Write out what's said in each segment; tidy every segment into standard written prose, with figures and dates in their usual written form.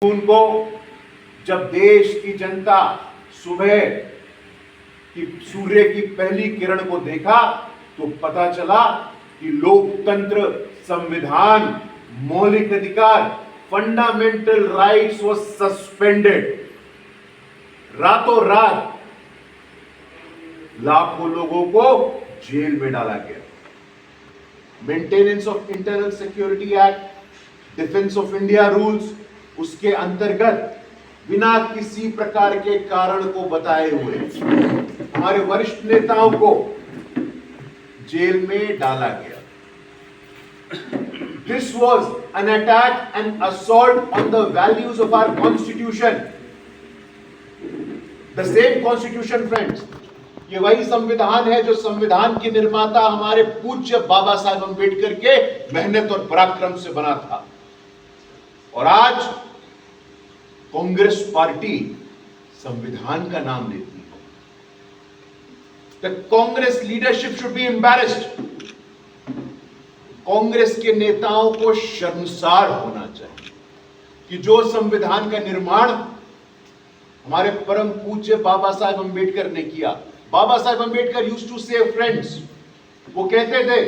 उनको जब देश की जनता सुबह की सूर्य की पहली किरण को देखा तो पता चला कि लोकतंत्र, संविधान, मौलिक अधिकार, फंडामेंटल राइट्स वाज सस्पेंडेड। रातों रात लाखों लोगों को जेल में डाला गया। Maintenance of internal security act, defence of India rules, उसके अंतर्गत बिना किसी प्रकार के कारण को बताए हुए हमारे वरिष्ठ नेताओं को जेल में डाला गया। This was an attack and assault on the values of our constitution. The same constitution, friends. ये वही संविधान है जो संविधान के निर्माता हमारे पूज्य बाबा साहब अम्बेडकर के मेहनत और पराक्रम से बना था। और आज कांग्रेस पार्टी संविधान का नाम लेती है। The Congress leadership should be embarrassed. Congress के नेताओं को शर्मसार होना चाहिए कि जो संविधान का निर्माण हमारे परम पूज्य बाबा साहब अम्बेडकर ने किया। बाबा साहब अम्बेडकर यूज्ड टू से फ्रेंड्स, वो कहते थे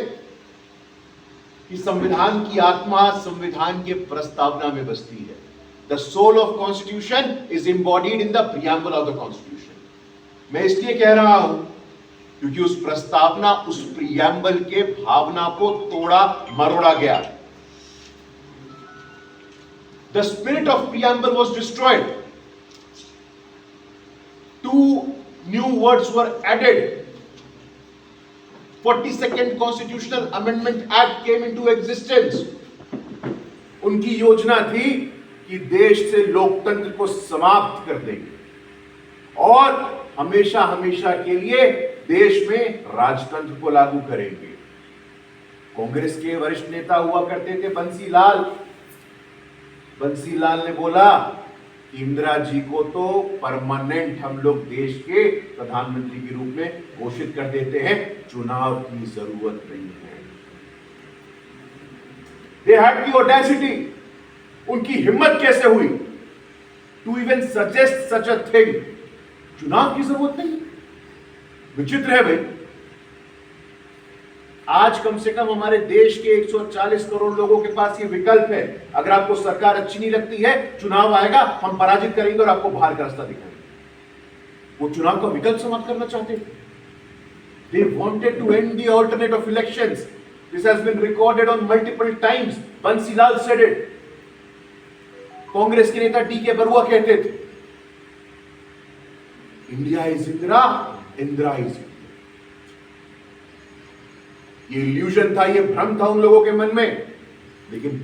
कि संविधान की आत्मा संविधान के प्रस्तावना में बसती है। The soul of constitution is embodied in the preamble of the constitution. मैं इसलिए कह रहा हूं क्योंकि उस प्रस्तावना, उस प्रियम्बल के भावना को तोड़ा मरोड़ा गया। The spirit of preamble was destroyed. 2 new words were added. 42nd Constitutional Amendment Act came into existence. उनकी योजना थी कि देश से लोकतंत्र को समाप्त कर देंगे और हमेशा हमेशा के लिए देश में राजतंत्र को लागू करेंगे। कांग्रेस के वरिष्ठ नेता हुआ करते थे बंसीलाल। बंसीलाल ने बोला इंदिरा जी को तो परमानेंट हम लोग देश के प्रधानमंत्री के रूप में घोषित कर देते हैं, चुनाव की जरूरत नहीं है। They had the audacity, उनकी हिम्मत कैसे हुई to even suggest such a thing। चुनाव की जरूरत नहीं। विचित्र है भाई। आज कम से कम हमारे देश के 140 करोड़ लोगों के पास ये विकल्प है। अगर आपको सरकार अच्छी नहीं लगती है, चुनाव आएगा, हम पराजित करेंगे और आपको बाहर का रास्ता दिखाएंगे। वो चुनाव का विकल्प समाप्त करना चाहते थे। They wanted to end the alternate of elections. This has been recorded on multiple times. Bansilal said it. Congress के नेता डी के बरुआ कहते थे India is Indira, Indira is India. ये इल्यूजन था, ये भ्रम था उन लोगों के मन में। लेकिन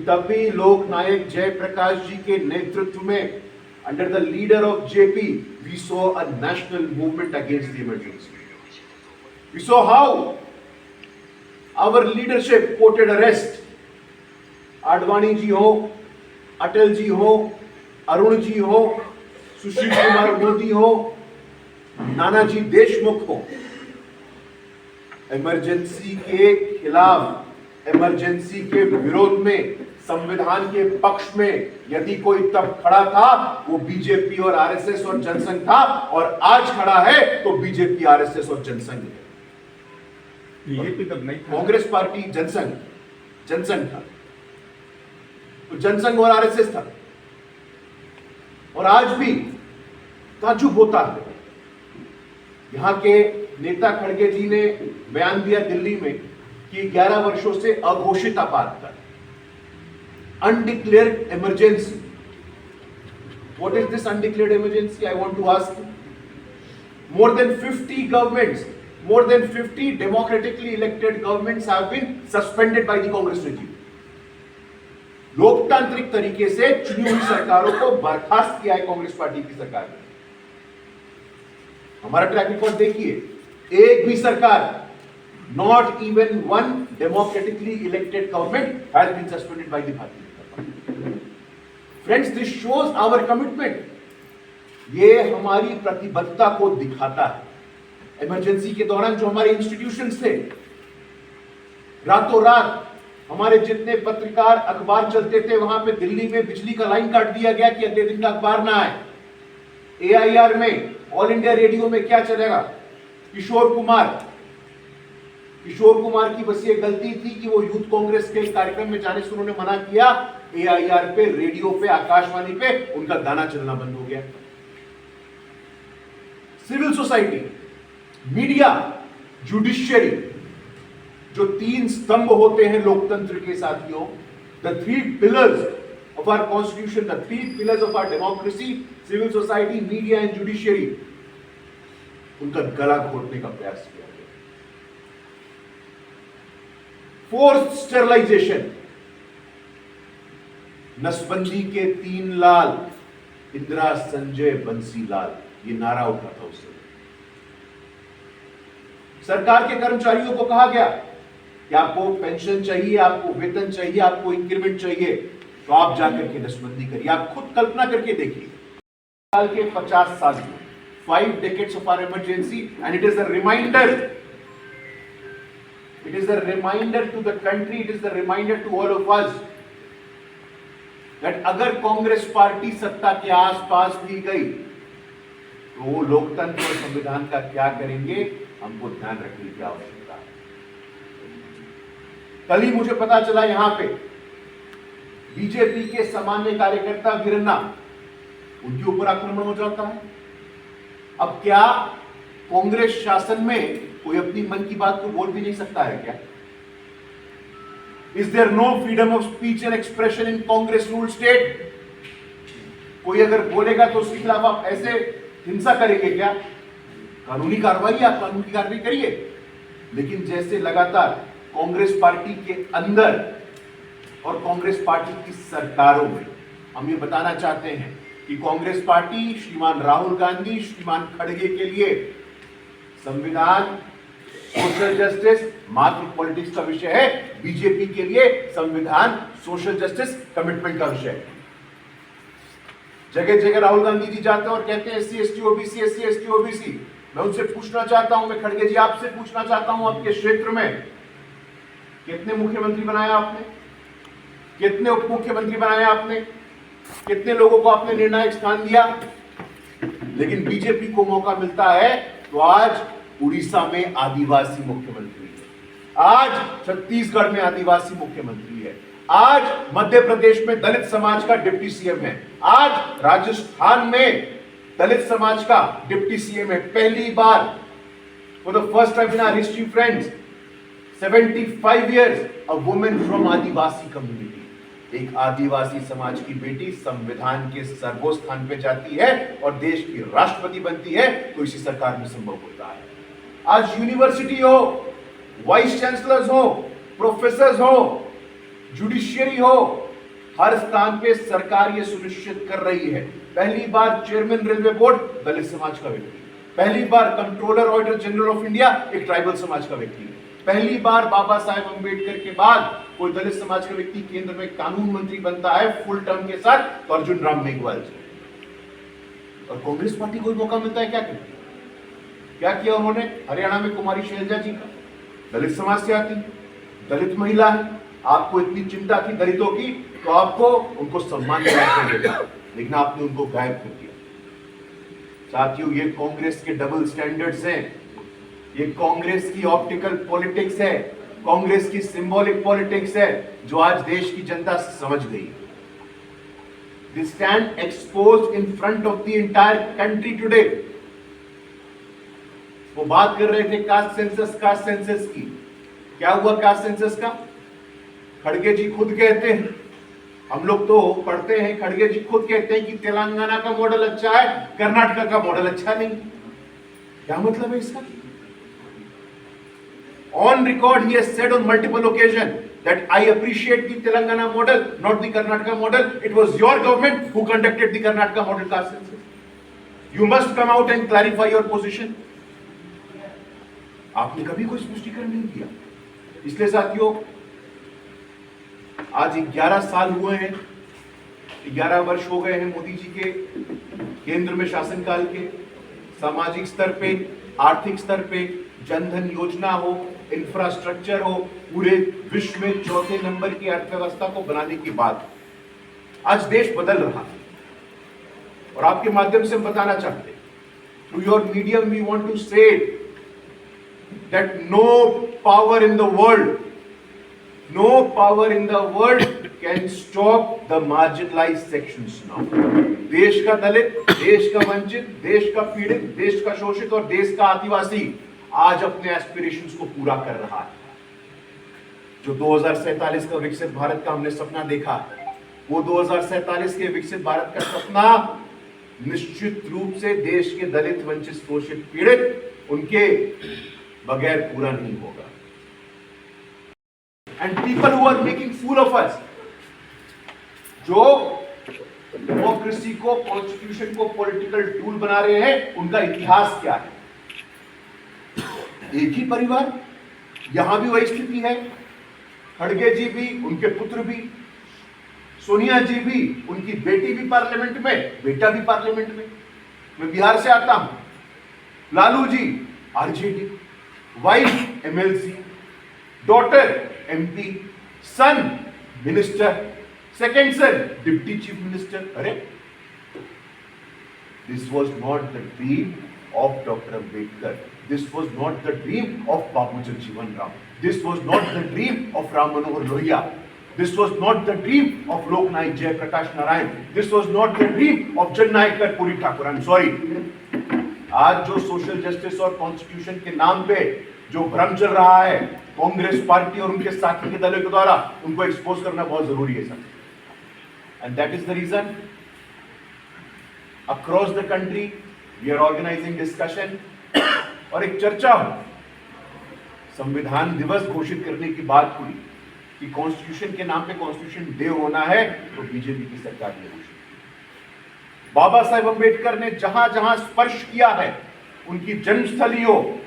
तब भी लोकनायक जयप्रकाश जी के नेतृत्व में under the leader of JP we saw a national movement against the emergency. We saw how our leadership courted arrest. Advani ji हो, अटल जी हो, अरुण जी हो, सुशील कुमार मोदी हो, नानाजी देशमुख हो। इमरजेंसी के खिलाफ, इमरजेंसी के विरोध में, संविधान के पक्ष में यदि कोई तब खड़ा था वो बीजेपी और आरएसएस और जनसंघ था, और आज खड़ा है तो बीजेपी, आरएसएस और जनसंघ है। बीजेपी तब नहीं था, कांग्रेस पार्टी जनसंघ था, तो जनसंघ और आरएसएस था। और आज भी ताज्जुब होता है। यहां के नेता खड़गे जी ने बयान दिया दिल्ली में कि 11 वर्षों से अघोषित आपातकाल, undeclared emergency. What is this undeclared emergency? I want to ask you. More than 50 governments, more than 50 democratically elected governments have been suspended by the Congress regime. लोकतांत्रिक तरीके से चुनी हुई सरकारों को बर्खास्त किया है कांग्रेस पार्टी की सरकार ने। हमारा ट्रैक रिकॉर्ड देखिए, एक भी सरकार, not even one democratically elected government has been suspended by the Bharatiya Janata party. Friends, this shows our commitment. ये हमारी प्रतिबद्धता को दिखाता है। इमरजेंसी के दौरान जो हमारे इंस्टीट्यूशंस थे, रातों रात हमारे जितने पत्रकार अखबार चलते थे वहां पे दिल्ली में बिजली का लाइन काट दिया गया कि अगले दिन का अखबार ना आए। AIR में, ऑल इंडिया रेडियो में क्या चलेगा? किशोर कुमार की बस ये गलती थी कि वो यूथ कांग्रेस के कार्यक्रम में जाने से उन्होंने मना किया। AIR पे, रेडियो पे, आकाशवाणी पे उनका गाना चलना बंद हो गया। सिविल सोसाइटी, मीडिया, जुडिशियरी, जो 3 स्तंभ होते हैं लोकतंत्र के साथियों, the 3 pillars of our constitution, the 3 pillars of our democracy, civil society, media and judiciary, उनका गला घोटने का प्रयास किया गया। फोर्स्ड स्टेरिलाइजेशन, नसबंदी के 3 लाल, इंदिरा, संजय, बंसीलाल, ये नारा उठा था उस समय। सरकार के कर्मचारियों को कहा गया कि आपको पेंशन चाहिए, आपको वेतन चाहिए, आपको इंक्रीमेंट चाहिए, तो आप जाकर के नसबंदी करिए। आप खुद कल्पना करके देखिए, साल के 50 साल, 5 decades of our emergency, and it is a reminder. It is a reminder to the country. It is a reminder to all of us that अगर कांग्रेस पार्टी सत्ता के आसपास भी गई तो वो लोकतंत्र और संविधान का क्या करेंगे, हमको ध्यान रखने की आवश्यकता है। कल ही मुझे पता चला यहां पे बीजेपी के सामान्य कार्यकर्ता वीरन्ना, उनके ऊपर आक्रमण हो जाता है। अब क्या कांग्रेस शासन में कोई अपनी मन की बात को बोल भी नहीं सकता है क्या? Is there no freedom of speech and expression in Congress rule state? कोई अगर बोलेगा तो उसके खिलाफ आप ऐसे हिंसा करेंगे क्या? कानूनी कार्रवाई, आप कानूनी कार्रवाई करिए। लेकिन जैसे लगातार कांग्रेस पार्टी के अंदर और कांग्रेस पार्टी की सरकारों में हम ये बताना चाहते हैं कि कांग्रेस पार्टी, श्रीमान राहुल गांधी, श्रीमान खड़गे के लिए संविधान, सोशल जस्टिस मात्र पॉलिटिक्स का विषय है। बीजेपी के लिए संविधान, सोशल जस्टिस कमिटमेंट का विषय है। जगह जगह राहुल गांधी जी जाते हैं और कहते हैं SC ST OBC, SC ST OBC। मैं उनसे पूछना चाहता हूं, मैं खड़गे जी आपसे पूछना चाहता हूं, आपके क्षेत्र में कितने मुख्यमंत्री बनाया आपने? कितने उप मुख्यमंत्री बनाए आपने? कितने लोगों को आपने निर्णायक स्थान दिया? लेकिन बीजेपी को मौका मिलता है तो आज उड़ीसा में आदिवासी मुख्यमंत्री है, आज छत्तीसगढ़ में आदिवासी मुख्यमंत्री है, आज मध्य प्रदेश में दलित समाज का डिप्टी CM है, आज राजस्थान में दलित समाज का डिप्टी CM है। पहली बार, for the first time in our history friends, 75 years a woman from Adivasi community, एक आदिवासी समाज की बेटी संविधान के सर्वोच्च स्थान पे जाती है और देश की राष्ट्रपति बनती है, तो इसी सरकार में संभव होता है। आज यूनिवर्सिटी हो, वाइस चांसलर्स हो, प्रोफेसर्स हो, जुडिशियरी हो, हर स्थान पे सरकार ये सुनिश्चित कर रही है। पहली बार चेयरमैन रेलवे बोर्ड दलित समाज का व्यक्ति, पहली बार controller auditor general of India एक ट्राइबल समाज का व्यक्ति, पहली बार बाबा साहेब अंबेडकर के बाद कोई दलित समाज का व्यक्ति केंद्र में कानून मंत्री बनता है फुल टर्म के साथ, तो अर्जुन राम मेघवाल जी। और कांग्रेस पार्टी को मौका मिलता है क्या करती है? क्या किया उन्होंने? हरियाणा में कुमारी शैलजा जी का, दलित समाज से आती, दलित महिला है, आपको इतनी चिंता थी दलितों की तो आपको उनको सम्मान देना, लेकिन आपने उनको गायब कर दिया। साथियों, ये कांग्रेस के डबल स्टैंडर्ड्स हैं, ये कांग्रेस की ऑप्टिकल पॉलिटिक्स है, कांग्रेस की सिंबॉलिक पॉलिटिक्स है, जो आज देश की जनता समझ गई। They stand exposed in front of the entire country today. वो बात कर रहे थे कास्ट सेंसस की। क्या हुआ कास्ट सेंसस का? खड़गे जी खुद कहते हैं, हम लोग तो पढ़ते हैं, खड़गे जी खुद कहते हैं कि तेलंगाना का मॉडल अच्छा है, कर्नाटक का मॉडल अच्छा नहीं। क्या मतलब है इसका? On record, he has said on multiple occasions that I appreciate the Telangana model, not the Karnataka model. It was your government who conducted the Karnataka model caste census. You must come out and clarify your position. आपने कभी कोई स्पष्टीकरण नहीं दिया। इसलिए साथियों, आज 11 साल हुए हैं, 11 वर्ष हो गए हैं मोदी जी के केंद्र में शासनकाल के। सामाजिक स्तर पे, आर्थिक स्तर पे, जनधन योजना हो, इंफ्रास्ट्रक्चर हो, पूरे विश्व में चौथे नंबर की अर्थव्यवस्था को बनाने की बात। आज देश बदल रहा है और आपके माध्यम से हम बताना चाहते हैं, through your medium we want to say that no power in the world, no power in the world can stop the marginalised sections now. देश का दलित, देश का वंचित, देश का पीड़ित, देश का शोषित और देश का आदिवासी आज अपने एस्पिरेशंस को पूरा कर रहा है। जो 2047 का विकसित भारत का हमने सपना देखा, वो 2047 के विकसित भारत का सपना निश्चित रूप से देश के दलित, वंचित, शोषित, पीड़ित उनके बगैर पूरा नहीं होगा। And people who are making fool of us, जो डेमोक्रेसी को, कॉन्स्टिट्यूशन को पॉलिटिकल टूल बना रहे हैं, उनका इतिहास क्या है? एक ही परिवार, यहां भी वही स्थिति है। खड़गे जी भी, उनके पुत्र भी, सोनिया जी भी, उनकी बेटी भी पार्लियामेंट में, बेटा भी पार्लियामेंट में। मैं बिहार से आता हूं, Lalu ji RJD, wife MLC, daughter MP, son minister, second son deputy chief minister. अरे, this was not the dream of doctor Ambedkar, this was not the dream of Babu Jagjivan Ram, this was not the dream of Ram Manohar Lohia, this was not the dream of Lok Nayak Jay Prakash Narayan, this was not the dream of Jan Nayak Karpuri Thakur। I'm sorry, आज जो social justice और constitution के नाम पे जो भ्रम चल रहा है कांग्रेस पार्टी और उनके साथी के दलों के द्वारा, उनको एक्सपोज करना बहुत जरूरी है sir. And that is the reason across the country we are organising discussion और एक चर्चा हो। संविधान दिवस घोषित करने की बात हुई कि कॉन्स्टिट्यूशन के नाम पे कॉन्स्टिट्यूशन डे होना है, तो बीजेपी की सरकार ने घोषित। बाबा साहेब अंबेडकर ने जहां जहां स्पर्श किया है, उनकी जन्मस्थली हो,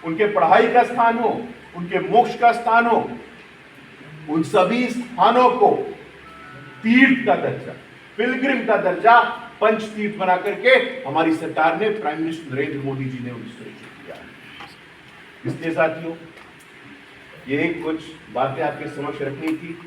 उनके पढ़ाई का स्थान हो, उनके मोक्ष का स्थान हो, उन सभी स्थानों को तीर्थ का दर्जा, पिलग्रिम का दर्जा, पंच तीर्थ बना करके हमारी सरकार ने, प्राइम मिनिस्टर नरेंद्र मोदी जी ने उन्हें सुनिश्चित किया है। इसलिए साथियों, ये कुछ बातें आपके समक्ष रखनी थी।